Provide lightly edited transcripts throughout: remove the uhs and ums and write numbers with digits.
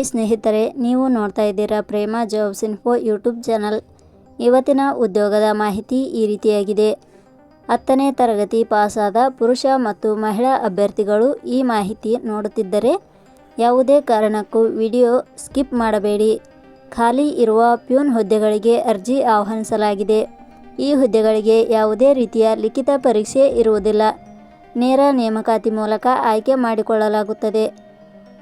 Hi ಸ್ನೇಹಿತರೆ, ನೀವು ನೋಡ್ತಾ ಇದ್ದೀರಾ ಪ್ರೇಮ ಜಾಬ್ಸ್ ಇನ್ಫೋ ಯೂಟ್ಯೂಬ್ ಚಾನಲ್. ಇವತ್ತಿನ ಉದ್ಯೋಗದ ಮಾಹಿತಿ ಈ ರೀತಿಯಾಗಿದೆ. 10ನೇ ತರಗತಿ ಪಾಸಾದ ಪುರುಷ ಮತ್ತು ಮಹಿಳಾ ಅಭ್ಯರ್ಥಿಗಳು ಈ ಮಾಹಿತಿ ನೋಡುತ್ತಿದ್ದರೆ ಯಾವುದೇ ಕಾರಣಕ್ಕೂ ವಿಡಿಯೋ ಸ್ಕಿಪ್ ಮಾಡಬೇಡಿ. ಖಾಲಿ ಇರುವ ಪ್ಯೂನ್ ಹುದ್ದೆಗಳಿಗೆ ಅರ್ಜಿ ಆಹ್ವಾನಿಸಲಾಗಿದೆ. ಈ ಹುದ್ದೆಗಳಿಗೆ ಯಾವುದೇ ರೀತಿಯ ಲಿಖಿತ ಪರೀಕ್ಷೆ ಇರುವುದಿಲ್ಲ. ನೇರ ನೇಮಕಾತಿ ಮೂಲಕ ಆಯ್ಕೆ ಮಾಡಿಕೊಳ್ಳಲಾಗುತ್ತದೆ.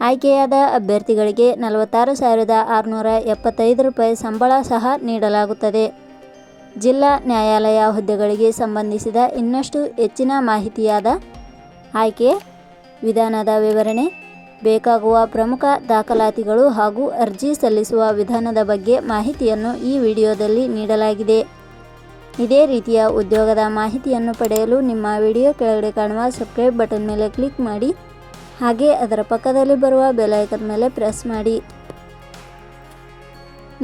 ಆಯ್ಕೆಯಾದ ಅಭ್ಯರ್ಥಿಗಳಿಗೆ 46,675 ರೂಪಾಯಿ ಸಂಬಳ ಸಹ ನೀಡಲಾಗುತ್ತದೆ. ಜಿಲ್ಲಾ ನ್ಯಾಯಾಲಯ ಹುದ್ದೆಗಳಿಗೆ ಸಂಬಂಧಿಸಿದ ಇನ್ನಷ್ಟು ಹೆಚ್ಚಿನ ಮಾಹಿತಿಯಾದ ಆಯ್ಕೆ ವಿಧಾನದ ವಿವರಣೆ, ಬೇಕಾಗುವ ಪ್ರಮುಖ ದಾಖಲಾತಿಗಳು ಹಾಗೂ ಅರ್ಜಿ ಸಲ್ಲಿಸುವ ವಿಧಾನದ ಬಗ್ಗೆ ಮಾಹಿತಿಯನ್ನು ಈ ವಿಡಿಯೋದಲ್ಲಿ ನೀಡಲಾಗಿದೆ. ಇದೇ ರೀತಿಯ ಉದ್ಯೋಗದ ಮಾಹಿತಿಯನ್ನು ಪಡೆಯಲು ನಿಮ್ಮ ವಿಡಿಯೋ ಕೆಳಗಡೆ ಕಾಣುವ ಸಬ್ಸ್ಕ್ರೈಬ್ ಬಟನ್ ಮೇಲೆ ಕ್ಲಿಕ್ ಮಾಡಿ, ಹಾಗೆ ಅದರ ಪಕ್ಕದಲ್ಲಿ ಬರುವ ಬೆಲ್ ಐಕಾನ್ ಮೇಲೆ ಪ್ರೆಸ್ ಮಾಡಿ.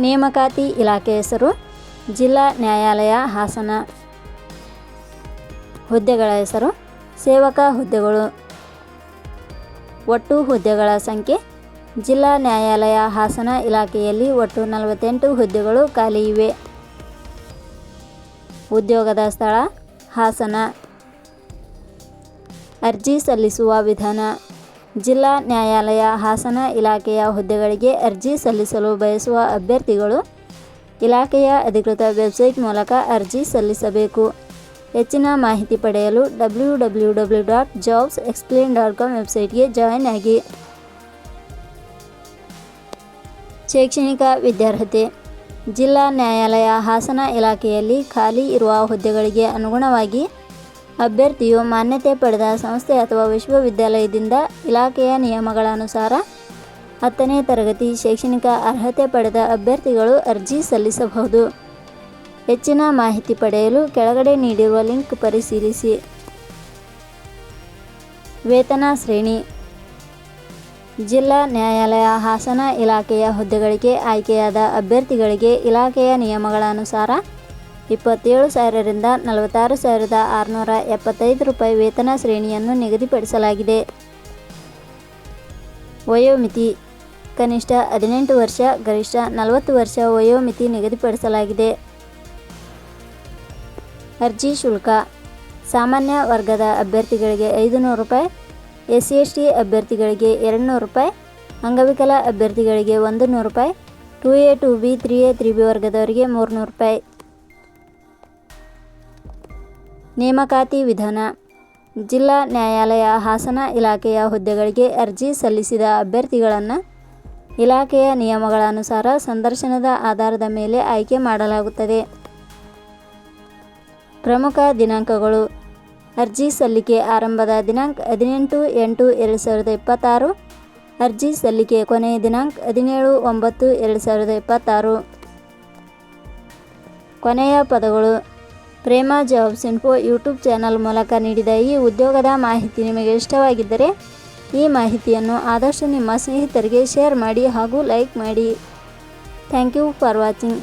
ನೇಮಕಾತಿ ಇಲಾಖೆ ಹೆಸರು ಜಿಲ್ಲಾ ನ್ಯಾಯಾಲಯ ಹಾಸನ. ಹುದ್ದೆಗಳ ಹೆಸರು ಸೇವಕ ಹುದ್ದೆಗಳು. ಒಟ್ಟು ಹುದ್ದೆಗಳ ಸಂಖ್ಯೆ ಜಿಲ್ಲಾ ನ್ಯಾಯಾಲಯ ಹಾಸನ ಇಲಾಖೆಯಲ್ಲಿ ಒಟ್ಟು 48 ಹುದ್ದೆಗಳು ಖಾಲಿ ಇವೆ. ಉದ್ಯೋಗದ ಸ್ಥಳ ಹಾಸನ. ಅರ್ಜಿ ಸಲ್ಲಿಸುವ ವಿಧಾನ ಜಿಲ್ಲಾ ನ್ಯಾಯಾಲಯ ಹಾಸನ ಇಲಾಖೆಯ ಹುದ್ದೆಗಳಿಗೆ ಅರ್ಜಿ ಸಲ್ಲಿಸಲು ಬಯಸುವ ಅಭ್ಯರ್ಥಿಗಳು ಇಲಾಖೆಯ ಅಧಿಕೃತ ವೆಬ್ಸೈಟ್ ಮೂಲಕ ಅರ್ಜಿ ಸಲ್ಲಿಸಬೇಕು. ಹೆಚ್ಚಿನ ಮಾಹಿತಿ ಪಡೆಯಲು www.jobsexplain.com ವೆಬ್ಸೈಟ್ಗೆ ಜಾಯಿನ್ ಆಗಿ. ಶೈಕ್ಷಣಿಕ ವಿದ್ಯಾರ್ಹತೆ ಜಿಲ್ಲಾ ನ್ಯಾಯಾಲಯ ಹಾಸನ ಇಲಾಖೆಯಲ್ಲಿ ಖಾಲಿ ಇರುವ ಹುದ್ದೆಗಳಿಗೆ ಅನುಗುಣವಾಗಿ ಅಭ್ಯರ್ಥಿಯು ಮಾನ್ಯತೆ ಪಡೆದ ಸಂಸ್ಥೆ ಅಥವಾ ವಿಶ್ವವಿದ್ಯಾಲಯದಿಂದ ಇಲಾಖೆಯ ನಿಯಮಗಳ ಅನುಸಾರ 10ನೇ ತರಗತಿ ಶೈಕ್ಷಣಿಕ ಅರ್ಹತೆ ಪಡೆದ ಅಭ್ಯರ್ಥಿಗಳು ಅರ್ಜಿ ಸಲ್ಲಿಸಬಹುದು. ಹೆಚ್ಚಿನ ಮಾಹಿತಿ ಪಡೆಯಲು ಕೆಳಗಡೆ ನೀಡಿರುವ ಲಿಂಕ್ ಪರಿಶೀಲಿಸಿ. ವೇತನ ಶ್ರೇಣಿ ಜಿಲ್ಲಾ ನ್ಯಾಯಾಲಯ ಹಾಸನ ಇಲಾಖೆಯ ಹುದ್ದೆಗಳಿಗೆ ಆಯ್ಕೆಯಾದ ಅಭ್ಯರ್ಥಿಗಳಿಗೆ ಇಲಾಖೆಯ ನಿಯಮಗಳ ಅನುಸಾರ 27,000 ರಿಂದ 46,675 ರೂಪಾಯಿ ವೇತನ ಶ್ರೇಣಿಯನ್ನು ನಿಗದಿಪಡಿಸಲಾಗಿದೆ. ವಯೋಮಿತಿ ಕನಿಷ್ಠ 18 ವರ್ಷ, ಗರಿಷ್ಠ 40 ವರ್ಷ ವಯೋಮಿತಿ ನಿಗದಿಪಡಿಸಲಾಗಿದೆ. ಅರ್ಜಿ ಶುಲ್ಕ ಸಾಮಾನ್ಯ ವರ್ಗದ ಅಭ್ಯರ್ಥಿಗಳಿಗೆ 500 ರೂಪಾಯಿ, SC/ST ಅಭ್ಯರ್ಥಿಗಳಿಗೆ 200 ರೂಪಾಯಿ, ಅಂಗವಿಕಲ ಅಭ್ಯರ್ಥಿಗಳಿಗೆ 100 ರೂಪಾಯಿ, 2A 2B 3A 3B ವರ್ಗದವರಿಗೆ 300 ರೂಪಾಯಿ. ನೇಮಕಾತಿ ವಿಧಾನ ಜಿಲ್ಲಾ ನ್ಯಾಯಾಲಯ ಹಾಸನ ಇಲಾಖೆಯ ಹುದ್ದೆಗಳಿಗೆ ಅರ್ಜಿ ಸಲ್ಲಿಸಿದ ಅಭ್ಯರ್ಥಿಗಳನ್ನು ಇಲಾಖೆಯ ನಿಯಮಗಳ ಅನುಸಾರ ಸಂದರ್ಶನದ ಆಧಾರದ ಮೇಲೆ ಆಯ್ಕೆ ಮಾಡಲಾಗುತ್ತದೆ. ಪ್ರಮುಖ ದಿನಾಂಕಗಳು ಅರ್ಜಿ ಸಲ್ಲಿಕೆ ಆರಂಭದ ದಿನಾಂಕ 18/8/2026. ಅರ್ಜಿ ಸಲ್ಲಿಕೆ ಕೊನೆಯ ದಿನಾಂಕ 17/9/2026. ಕೊನೆಯ ಪದಗಳು ಪ್ರೇಮ ಜಾಬ್ಸ್ ಇನ್ಫೋ ಯೂಟ್ಯೂಬ್ ಚಾನಲ್ ಮೂಲಕ ನೀಡಿದ ಈ ಉದ್ಯೋಗದ ಮಾಹಿತಿ ನಿಮಗೆ ಇಷ್ಟವಾಗಿದ್ದರೆ ಈ ಮಾಹಿತಿಯನ್ನು ಆದಷ್ಟು ನಿಮ್ಮ ಸ್ನೇಹಿತರಿಗೆ ಶೇರ್ ಮಾಡಿ ಹಾಗೂ ಲೈಕ್ ಮಾಡಿ. Thank you for watching.